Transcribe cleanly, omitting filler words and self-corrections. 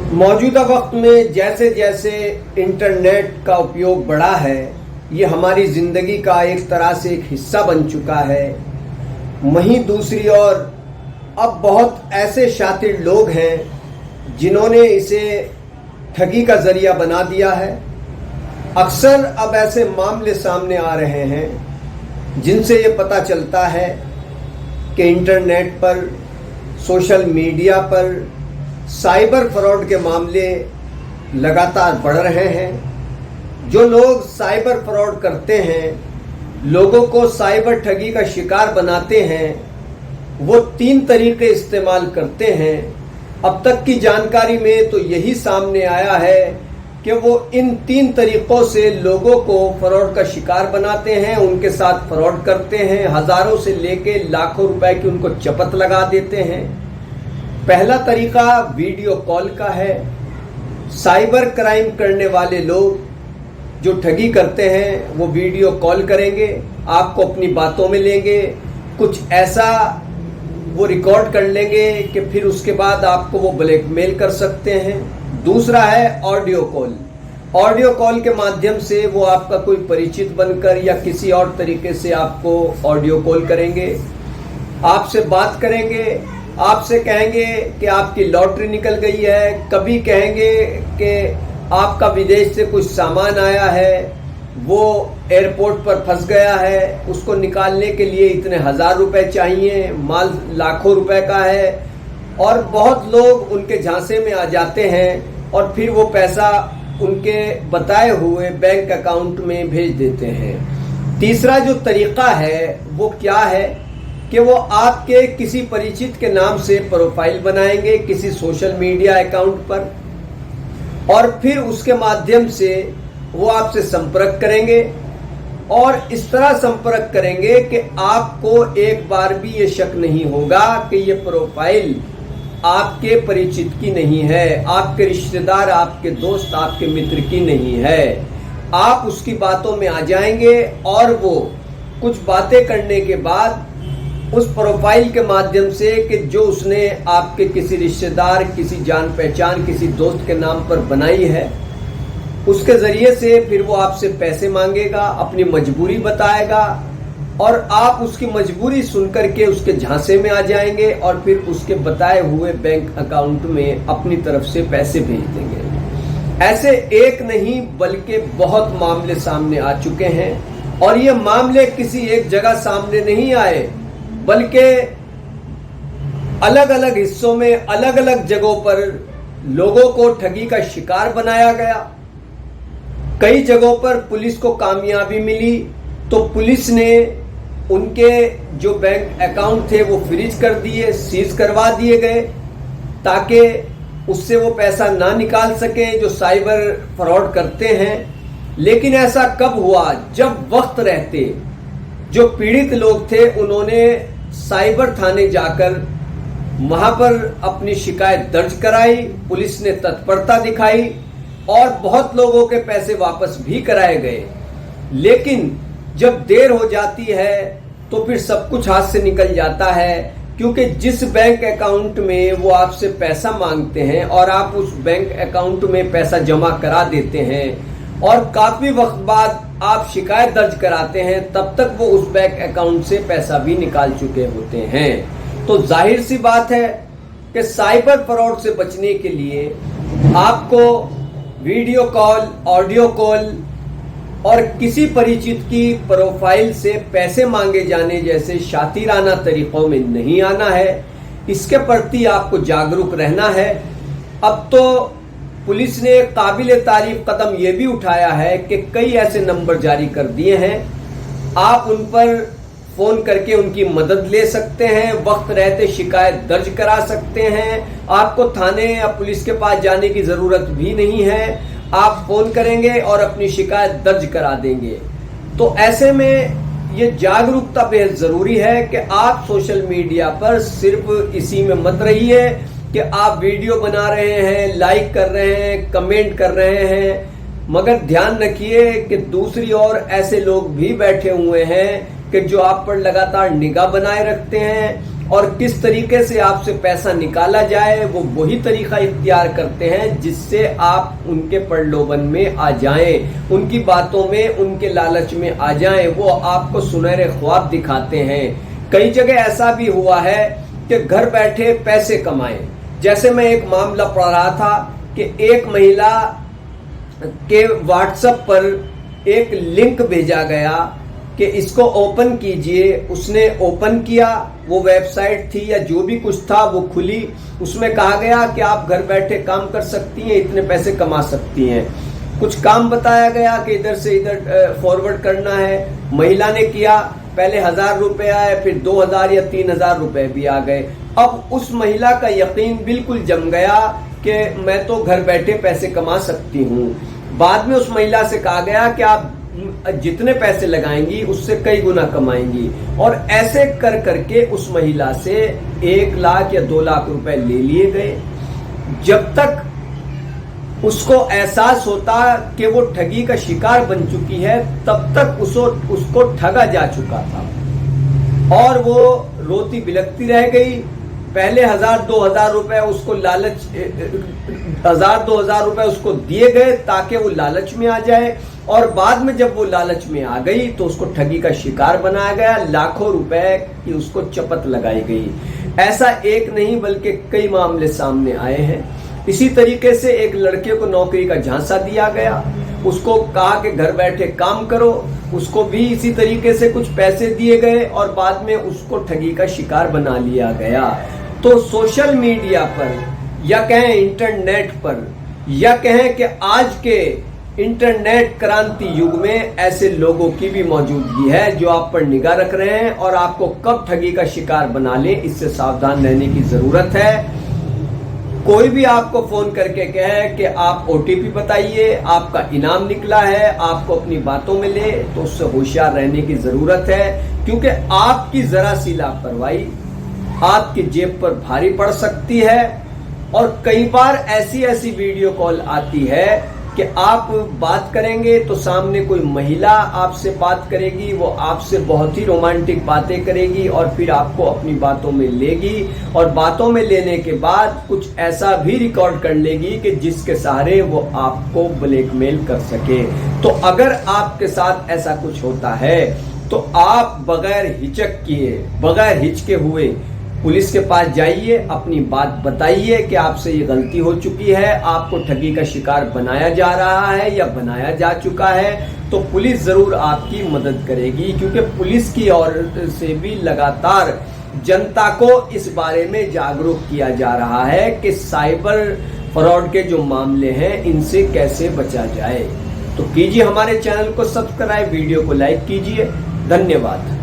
मौजूदा वक्त में जैसे जैसे इंटरनेट का उपयोग बढ़ा है, ये हमारी ज़िंदगी का एक तरह से एक हिस्सा बन चुका है। वहीं दूसरी ओर अब बहुत ऐसे शातिर लोग हैं जिन्होंने इसे ठगी का ज़रिया बना दिया है। अक्सर अब ऐसे मामले सामने आ रहे हैं जिनसे ये पता चलता है कि इंटरनेट पर, सोशल मीडिया पर साइबर फ्रॉड के मामले लगातार बढ़ रहे हैं। जो लोग साइबर फ्रॉड करते हैं, लोगों को साइबर ठगी का शिकार बनाते हैं, वो 3 तरीके इस्तेमाल करते हैं। अब तक की जानकारी में तो यही सामने आया है कि वो इन 3 तरीकों से लोगों को फ्रॉड का शिकार बनाते हैं, उनके साथ फ्रॉड करते हैं, हजारों से लेके लाखों रुपए की उनको चपत लगा देते हैं। पहला तरीका वीडियो कॉल का है। साइबर क्राइम करने वाले लोग जो ठगी करते हैं वो वीडियो कॉल करेंगे, आपको अपनी बातों में लेंगे, कुछ ऐसा वो रिकॉर्ड कर लेंगे कि फिर उसके बाद आपको वो ब्लैकमेल कर सकते हैं। दूसरा है ऑडियो कॉल। ऑडियो कॉल के माध्यम से वो आपका कोई परिचित बनकर या किसी और तरीके से आपको ऑडियो कॉल करेंगे, आपसे बात करेंगे, आपसे कहेंगे कि आपकी लॉटरी निकल गई है, कभी कहेंगे कि आपका विदेश से कुछ सामान आया है, वो एयरपोर्ट पर फंस गया है, उसको निकालने के लिए इतने हजार रुपए चाहिए, माल लाखों रुपए का है। और बहुत लोग उनके झांसे में आ जाते हैं और फिर वो पैसा उनके बताए हुए बैंक अकाउंट में भेज देते हैं। तीसरा जो तरीका है वो क्या है कि वो आपके किसी परिचित के नाम से प्रोफाइल बनाएंगे किसी सोशल मीडिया अकाउंट पर, और फिर उसके माध्यम से वो आपसे संपर्क करेंगे और इस तरह संपर्क करेंगे कि आपको एक बार भी ये शक नहीं होगा कि ये प्रोफाइल आपके परिचित की नहीं है, आपके रिश्तेदार, आपके दोस्त, आपके मित्र की नहीं है। आप उसकी बातों में आ जाएंगे और वो कुछ बातें करने के बाद उस प्रोफाइल के माध्यम से कि जो उसने आपके किसी रिश्तेदार, किसी जान पहचान, किसी दोस्त के नाम पर बनाई है, उसके जरिए से फिर वो आपसे पैसे मांगेगा, अपनी मजबूरी बताएगा और आप उसकी मजबूरी सुनकर के उसके झांसे में आ जाएंगे और फिर उसके बताए हुए बैंक अकाउंट में अपनी तरफ से पैसे भेज देंगे। ऐसे एक नहीं बल्कि बहुत मामले सामने आ चुके हैं और ये मामले किसी एक जगह सामने नहीं आए बल्कि अलग अलग हिस्सों में, अलग अलग जगहों पर लोगों को ठगी का शिकार बनाया गया। कई जगहों पर पुलिस को कामयाबी मिली तो पुलिस ने उनके जो बैंक अकाउंट थे वो फ्रीज कर दिए, सीज करवा दिए गए ताकि उससे वो पैसा ना निकाल सके जो साइबर फ्रॉड करते हैं। लेकिन ऐसा कब हुआ? जब वक्त रहते जो पीड़ित लोग थे उन्होंने साइबर थाने जाकर वहां पर अपनी शिकायत दर्ज कराई, पुलिस ने तत्परता दिखाई और बहुत लोगों के पैसे वापस भी कराए गए। लेकिन जब देर हो जाती है तो फिर सब कुछ हाथ से निकल जाता है, क्योंकि जिस बैंक अकाउंट में वो आपसे पैसा मांगते हैं और आप उस बैंक अकाउंट में पैसा जमा करा देते हैं और काफी वक्त बाद आप शिकायत दर्ज कराते हैं, तब तक वो उस बैंक अकाउंट से पैसा भी निकाल चुके होते हैं। तो जाहिर सी बात है कि साइबर फ्रॉड से बचने के लिए आपको वीडियो कॉल, ऑडियो कॉल और किसी परिचित की प्रोफाइल से पैसे मांगे जाने जैसे शातिराना तरीकों में नहीं आना है। इसके प्रति आपको जागरूक रहना है। अब तो पुलिस ने काबिल तारीफ कदम यह भी उठाया है कि कई ऐसे नंबर जारी कर दिए हैं, आप उन पर फोन करके उनकी मदद ले सकते हैं, वक्त रहते शिकायत दर्ज करा सकते हैं। आपको थाने या पुलिस के पास जाने की जरूरत भी नहीं है, आप फोन करेंगे और अपनी शिकायत दर्ज करा देंगे। तो ऐसे में ये जागरूकता बेहद जरूरी है कि आप सोशल मीडिया पर सिर्फ इसी में मत रहिए कि आप वीडियो बना रहे हैं, लाइक कर रहे हैं, कमेंट कर रहे हैं, मगर ध्यान रखिए कि दूसरी ओर ऐसे लोग भी बैठे हुए हैं कि जो आप पर लगातार निगाह बनाए रखते हैं और किस तरीके से आपसे पैसा निकाला जाए, वो वही तरीका इख्तियार करते हैं जिससे आप उनके प्रलोभन में आ जाएं, उनकी बातों में, उनके लालच में आ जाएं। वो आपको सुनहरे ख्वाब दिखाते हैं। कई जगह ऐसा भी हुआ है कि घर बैठे पैसे कमाएं। जैसे मैं एक मामला पढ़ रहा था कि एक महिला के व्हाट्सएप पर एक लिंक भेजा गया कि इसको ओपन कीजिए। उसने ओपन किया, वो वेबसाइट थी या जो भी कुछ था वो खुली। उसमें कहा गया कि आप घर बैठे काम कर सकती हैं, इतने पैसे कमा सकती हैं। कुछ काम बताया गया कि इधर से इधर फॉरवर्ड करना है। महिला ने किया, पहले 1000 रुपए आए, फिर 2000 या 3000 रुपए भी आ गए। अब उस महिला का यकीन बिल्कुल जम गया कि मैं तो घर बैठे पैसे कमा सकती हूँ। बाद में उस महिला से कहा गया कि आप जितने पैसे लगाएंगी उससे कई गुना कमाएंगी। और ऐसे कर करके उस महिला से 1 लाख या 2 लाख रुपए ले लिए गए। जब तक उसको एहसास होता कि वो ठगी का शिकार बन चुकी है, तब तक उसको ठगा जा चुका था और वो रोती बिलखती रह गई। पहले 1000-2000 रुपए उसको लालच 1000-2000 रुपए उसको दिए गए ताकि वो लालच में आ जाए, और बाद में जब वो लालच में आ गई तो उसको ठगी का शिकार बनाया गया। लाखों रुपए की उसको चपत लगाई गई। ऐसा एक नहीं बल्कि कई मामले सामने आए हैं। इसी तरीके से एक लड़के को नौकरी का झांसा दिया गया। उसको कहा कि घर बैठे काम करो, उसको भी इसी तरीके से कुछ पैसे दिए गए और बाद में उसको ठगी का शिकार बना लिया गया। तो सोशल मीडिया पर या कहें इंटरनेट पर या कहें कि आज के इंटरनेट क्रांति युग में ऐसे लोगों की भी मौजूदगी है जो आप पर निगाह रख रहे हैं और आपको कब ठगी का शिकार बना ले, इससे सावधान रहने की जरूरत है। कोई भी आपको फोन करके कहे कि आप ओटीपी बताइए, आपका इनाम निकला है, आपको अपनी बातों में ले, तो उससे होशियार रहने की जरूरत है, क्योंकि आपकी जरा सी लापरवाही आपकी जेब पर भारी पड़ सकती है। और कई बार ऐसी वीडियो कॉल आती है कि आप बात करेंगे तो सामने कोई महिला आपसे बात करेगी, वो आपसे बहुत ही रोमांटिक बातें करेगी और फिर आपको अपनी बातों में लेगी, और बातों में लेने के बाद कुछ ऐसा भी रिकॉर्ड कर लेगी कि जिसके सहारे वो आपको ब्लैकमेल कर सके। तो अगर आपके साथ ऐसा कुछ होता है तो आप बगैर हिचक किए, बगैर हिचके हुए पुलिस के पास जाइए, अपनी बात बताइए कि आपसे ये गलती हो चुकी है, आपको ठगी का शिकार बनाया जा रहा है या बनाया जा चुका है। तो पुलिस जरूर आपकी मदद करेगी, क्योंकि पुलिस की ओर से भी लगातार जनता को इस बारे में जागरूक किया जा रहा है कि साइबर फ्रॉड के जो मामले हैं इनसे कैसे बचा जाए। तो कीजिए हमारे चैनल को सब्सक्राइब, वीडियो को लाइक कीजिए। धन्यवाद।